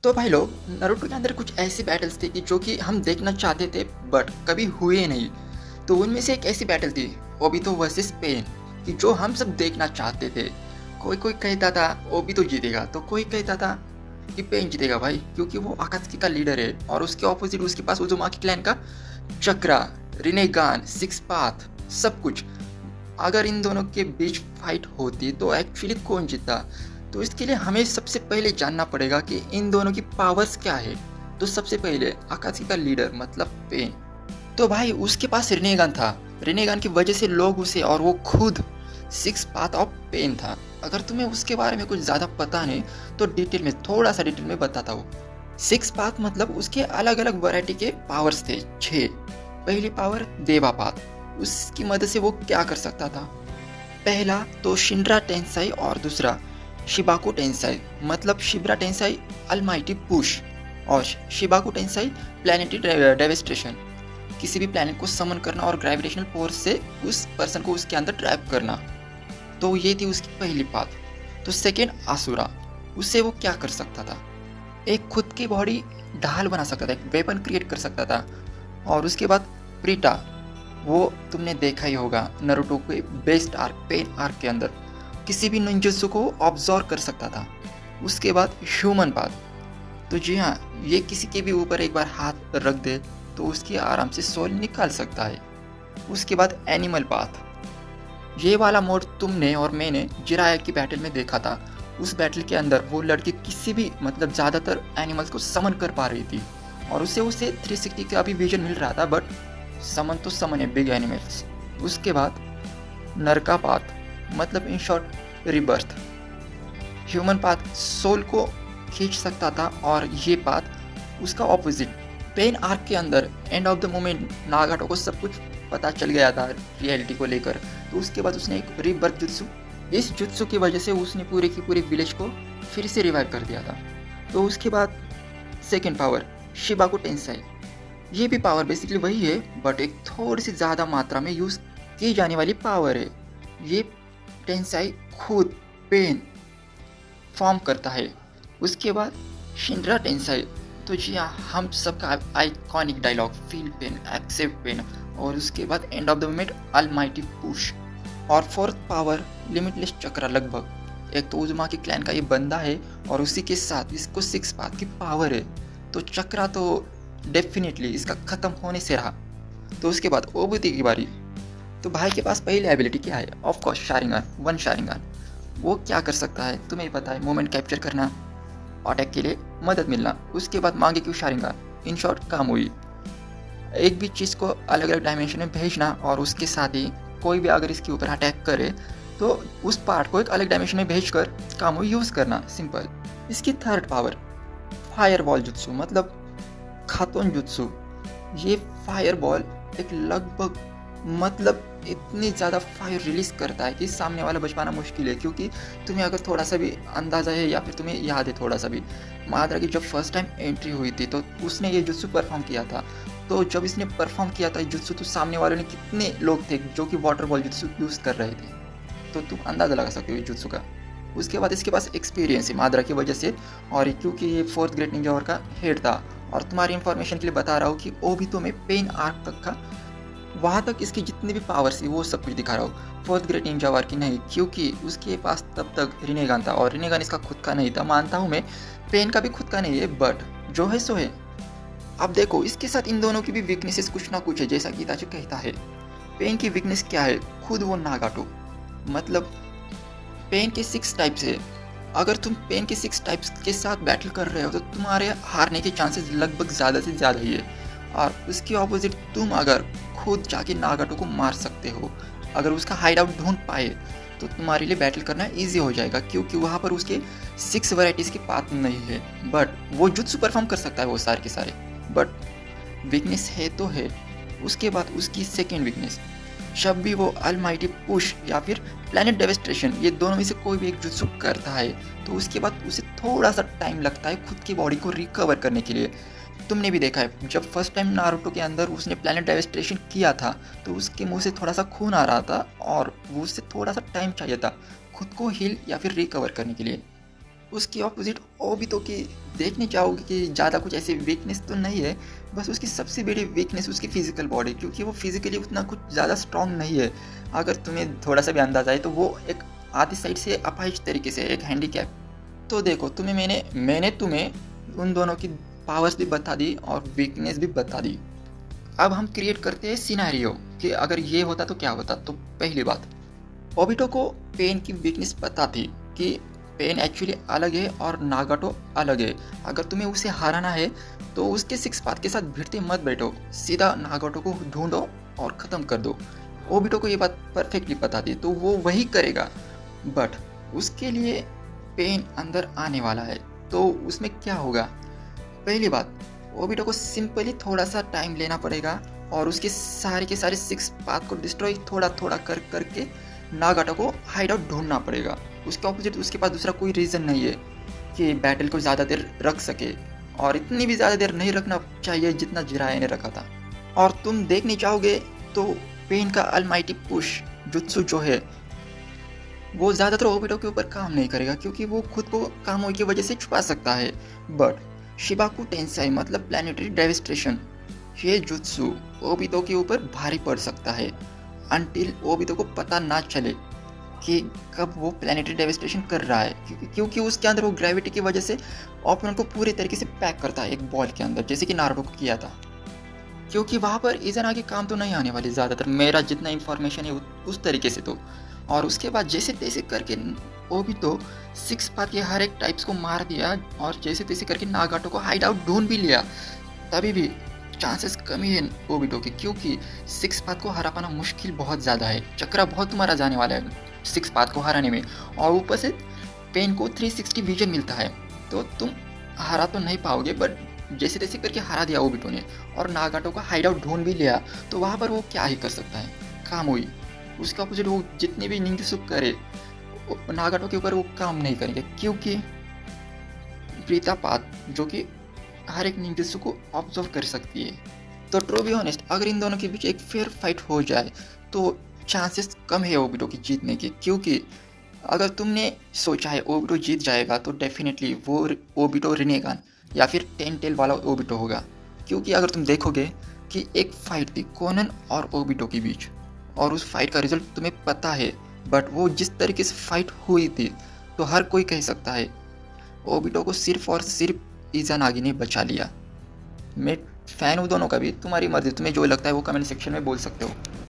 तो भाई लोग, नारुतो के अंदर कुछ ऐसी बैटल्स थी कि जो कि हम देखना चाहते थे बट कभी हुए नहीं। तो उनमें से एक ऐसी बैटल थी ओबितो वर्सेस पेन, कि जो हम सब देखना चाहते थे। कोई कोई कहता था ओबितो जीतेगा, तो कोई कहता था कि पेन जीतेगा भाई, क्योंकि वो आकात्सुकी का लीडर है और उसके ऑपोजिट उसके पास उज़ुमाकी क्लैन का चक्रा, रिनेगान, सिक्स पाथ, सब कुछ। अगर इन दोनों के बीच फाइट होती तो एक्चुअली कौन जीतता? तो इसके लिए हमें सबसे पहले जानना पड़ेगा कि इन दोनों की पावर्स क्या है। तो सबसे पहले आकाशी का लीडर मतलब पेन, तो भाई उसके पास रिनेगान था। रिनेगान की वजह से लोग उसे, और वो खुद सिक्स पाथ ऑफ पेन था। अगर तुम्हें उसके बारे में कुछ ज़्यादा पता नहीं तो थोड़ा सा डिटेल में बताता हूँ। सिक्स पाथ मतलब उसके अलग अलग वैरायटी के पावर्स थे, 6। पहली पावर देवा पाथ, उसकी मदद से वो क्या कर सकता था? पहला तो शिंड्रा टेंसाई और दूसरा शिबाकु टेंसाई, मतलब शिब्रा टेंसाई अलमाइटी पुश और शिबाकु टेंसाई प्लैनेटरी डेवेस्टेशन, किसी भी प्लैनेट को समन करना और ग्रेविटेशनल फोर्स से उस पर्सन को उसके अंदर ड्राइव करना। तो ये थी उसकी पहली बात। तो सेकेंड आसुरा, उससे वो क्या कर सकता था? एक खुद की बॉडी ढाल बना सकता था, एक वेपन क्रिएट कर सकता था। और उसके बाद प्रीटा, वो तुमने देखा ही होगा नारुतो के बेस्ट आर्क पेन आर्क के अंदर किसी भी निंजुत्सु को ऑब्जर्व कर सकता था। उसके बाद ह्यूमन पाथ, तो जी हाँ, ये किसी के भी ऊपर एक बार हाथ रख दे तो उसकी आराम से सोल निकाल सकता है। उसके बाद एनिमल पाथ, ये वाला मोड तुमने और मैंने जिराया की बैटल में देखा था। उस बैटल के अंदर वो लड़की किसी भी, मतलब ज़्यादातर एनिमल्स को समन कर पा रही थी और उसे 360 का भी विजन मिल रहा था, बट समन तो समन है, बिग एनिमल्स। उसके बाद नरका पाथ, मतलब in short rebirth. Human path soul को खींच सकता था और ये पाथ उसका ऑपोजिट। पेन आर्क के अंदर एंड ऑफ द मोमेंट नागाटो को सब कुछ पता चल गया था रियलिटी को लेकर, तो उसके बाद उसने एक रीबर्थ जुत्सु, इस जुत्सु की वजह से उसने पूरे की पूरे विलेज को फिर से रिवाइव कर दिया था। तो उसके बाद सेकेंड पावर शिबाकु टेंसाई, ये भी पावर बेसिकली वही है बट एक थोड़ी सी ज़्यादा मात्रा में यूज़ की जाने वाली पावर है। ये टेंसाई खुद पेन फॉर्म करता है। उसके बाद शिंड्रा टेंसाई, तो जी हाँ, हम सबका iconic dialogue feel pain accept pain, और उसके बाद end of the moment almighty push. और फोर्थ पावर लिमिटलेस चक्रा। लगभग एक तो उज़ुमाकी क्लैन का ये बंदा है और उसी के साथ इसको सिक्स पाथ की पावर है, तो चक्रा तो डेफिनेटली इसका ख़त्म होने से रहा। तो उसके बाद ओबुती की बारी। तो भाई के पास पहली एबिलिटी क्या है? Of course Sharingan, one Sharingan. वो क्या कर सकता है तुम्हें ही पता है, मोमेंट कैप्चर करना, अटैक के लिए मदद मिलना। उसके बाद मांगे क्यों शारिंगन, इन शॉर्ट कामुई, एक भी चीज़ को अलग अलग डायमेंशन में भेजना और उसके साथ ही कोई भी अगर इसके ऊपर अटैक करे तो उस पार्ट को एक अलग डायमेंशन में भेजकर कामुई यूज़ करना, सिंपल। इसकी third power fire ball jutsu, मतलब खातोन जुत्सु। ये फायर बॉल एक लगभग, मतलब इतनी ज़्यादा फायर रिलीज करता है कि सामने वाला बच पाना मुश्किल है। क्योंकि तुम्हें अगर थोड़ा सा भी अंदाज़ा है या फिर तुम्हें याद है थोड़ा सा भी, माद्रा की जब फर्स्ट टाइम एंट्री हुई थी तो उसने ये जुत्सु परफॉर्म किया था। तो जब इसने परफॉर्म किया था जुत्सु, तो सामने वालों ने कितने लोग थे जो कि वाटर बॉल जुत्सु यूज़ कर रहे थे, तो तुम अंदाज़ा लगा सकते हो जुत्सु का। उसके बाद इसके पास एक्सपीरियंस है माद्रा की वजह से, और क्योंकि ये फोर्थ ग्रेट निंजा वॉर का हेड था। और तुम्हारी इन्फॉर्मेशन के लिए बता रहा हूँ कि ओबितो में पेन आर्क तक का, वहाँ तक इसकी जितनी भी पावर्स थी वो सब कुछ दिखा रहा हूँ। फोर्थ ग्रेट निंजा वॉर की नहीं, क्योंकि उसके पास तब तक रिनेगान था और रिनेगान इसका खुद का नहीं था। मानता हूँ मैं, पेन का भी खुद का नहीं है, बट जो है सो है। अब देखो, इसके साथ इन दोनों की भी वीकनेसेस कुछ ना कुछ है, जैसा कि इताची कहता है। पेन की वीकनेस क्या है? खुद वो नागाटो, मतलब पेन के 6 टाइप्स है। अगर तुम पेन के 6 टाइप्स के साथ बैटल कर रहे हो तो तुम्हारे हारने के चांसेस लगभग ज़्यादा से ज़्यादा ही है। और उसके ऑपोजिट तुम अगर खुद जाके नागाटो को मार सकते हो, अगर उसका हाइड आउट ढूंढ पाए तो तुम्हारे लिए बैटल करना ईजी हो जाएगा, क्योंकि वहाँ पर उसके 6 वैराइटीज़ की पाथ नहीं है। बट वो जुत्सु परफॉर्म कर सकता है वो सारे के सारे, बट वीकनेस है तो है। उसके बाद उसकी सेकेंड वीकनेस, जब भी वो अलमाइटी पुश या फिर प्लैनेट डेवेस्टेशन, ये दोनों में से कोई भी एक जुत्सु करता है तो उसके बाद उसे थोड़ा सा टाइम लगता है खुद की बॉडी को रिकवर करने के लिए। तुमने भी देखा है, जब फर्स्ट टाइम नारुतो के अंदर उसने प्लैनेट डेवेस्टेशन किया था तो उसके मुंह से थोड़ा सा खून आ रहा था और वो उससे थोड़ा सा टाइम चाहिए था खुद को हील या फिर रिकवर करने के लिए। उसकी ऑपोजिट ओबितो की देखने चाहोगे कि ज़्यादा कुछ ऐसी वीकनेस तो नहीं है, बस उसकी सबसे बड़ी वीकनेस उसकी फिजिकल बॉडी, क्योंकि वो फिजिकली उतना कुछ ज़्यादा स्ट्रांग नहीं है। अगर तुम्हें थोड़ा सा भी अंदाजा है तो वो एक आधी साइड से अपाहिज तरीके से एक हैंडीकैप। तो देखो तुम्हें मैंने तुम्हें उन दोनों की पावर्स भी बता दी और वीकनेस भी बता दी। अब हम क्रिएट करते हैं सिनेरियो कि अगर ये होता तो क्या होता। तो पहली बात, ओबिटो को पेन की वीकनेस पता थी कि पेन एक्चुअली अलग है और नागाटो अलग है। अगर तुम्हें उसे हराना है तो उसके सिक्स पाथ के साथ भिड़ते मत बैठो, सीधा नागाटो को ढूंढो और ख़त्म कर दो। ओबिटो को ये बात परफेक्टली पता थी तो वो वही करेगा। बट उसके लिए पेन अंदर आने वाला है, तो उसमें क्या होगा? पहली बात, ओबिटो को सिंपली थोड़ा सा टाइम लेना पड़ेगा और उसके सारे के सारे सिक्स पाथ को डिस्ट्रॉय थोड़ा थोड़ा करके नागाटो को हाइड आउट ढूंढना पड़ेगा। उसके ऑपोजिट उसके पास दूसरा कोई रीज़न नहीं है कि बैटल को ज़्यादा देर रख सके, और इतनी भी ज़्यादा देर नहीं रखना चाहिए जितना जिराया ने रखा था। और तुम देखने चाहोगे तो पेन का अलमाइटी पुश जुत्सु जो है वो ज़्यादातर ओबिटो के ऊपर काम नहीं करेगा, क्योंकि वो खुद को कामोई की वजह से छुपा सकता है। बट शिबाकु टेंसाई मतलब प्लानिटरी डेविस्ट्रेशन, ये जुत्सु ओबिटो के ऊपर भारी पड़ सकता है अनटिल ओबिटो को पता ना चले कि कब वो प्लानिटरी डेविस्ट्रेशन कर रहा है, क्योंकि उसके अंदर वो ग्रेविटी की वजह से ओपोनेंट को पूरे तरीके से पैक करता है एक बॉल के अंदर, जैसे कि नारुतो को किया था। क्योंकि वहाँ पर इज़ाना काम तो नहीं आने वाली ज़्यादातर, मेरा जितना इन्फॉर्मेशन है उस तरीके से तो। और उसके बाद जैसे तैसे करके ओबिटो सिक्स पाथ के हर एक टाइप्स को मार दिया और जैसे तैसे करके नागाटो को हाइड आउट ढूंढ भी लिया, तभी भी चांसेस कमी है ओबिटो के, क्योंकि सिक्स पाथ को हरा पाना मुश्किल बहुत ज़्यादा है। चक्रा बहुत तुम्हारा जाने वाला है सिक्स पाथ को हराने में, और ऊपर से पेन को 360 विजन मिलता है, तो तुम हरा तो नहीं पाओगे। बट जैसे तैसे करके हरा दिया ओबिटो ने और नागाटो का हाइड आउट ढूंढ भी लिया, तो वहाँ पर वो क्या ही कर सकता है, कामोई। उसका अपोजिट वो जितने भी निंगसु करे नागाटो के ऊपर वो काम नहीं करेंगे, क्योंकि प्रीता पाथ जो कि हर एक निंगसु को ऑब्जर्व कर सकती है। तो ट्रू बी ऑनेस्ट, अगर इन दोनों के बीच एक फेयर फाइट हो जाए तो चांसेस कम है ओबिटो की जीतने के, क्योंकि अगर तुमने सोचा है ओबिटो जीत जाएगा तो डेफिनेटली वो ओबिटो रिनेगान या फिर 10 टेल वाला ओबिटो होगा। क्योंकि अगर तुम देखोगे कि एक फाइट थी कोनन और ओबिटो के बीच, और उस फाइट का रिजल्ट तुम्हें पता है, बट वो जिस तरीके से फाइट हुई थी तो हर कोई कह सकता है ओबिटो को सिर्फ और सिर्फ इज़ानागी ने बचा लिया। मैं फ़ैन हूँ दोनों का भी, तुम्हारी मर्ज़ी, तुम्हें जो लगता है वो कमेंट सेक्शन में बोल सकते हो।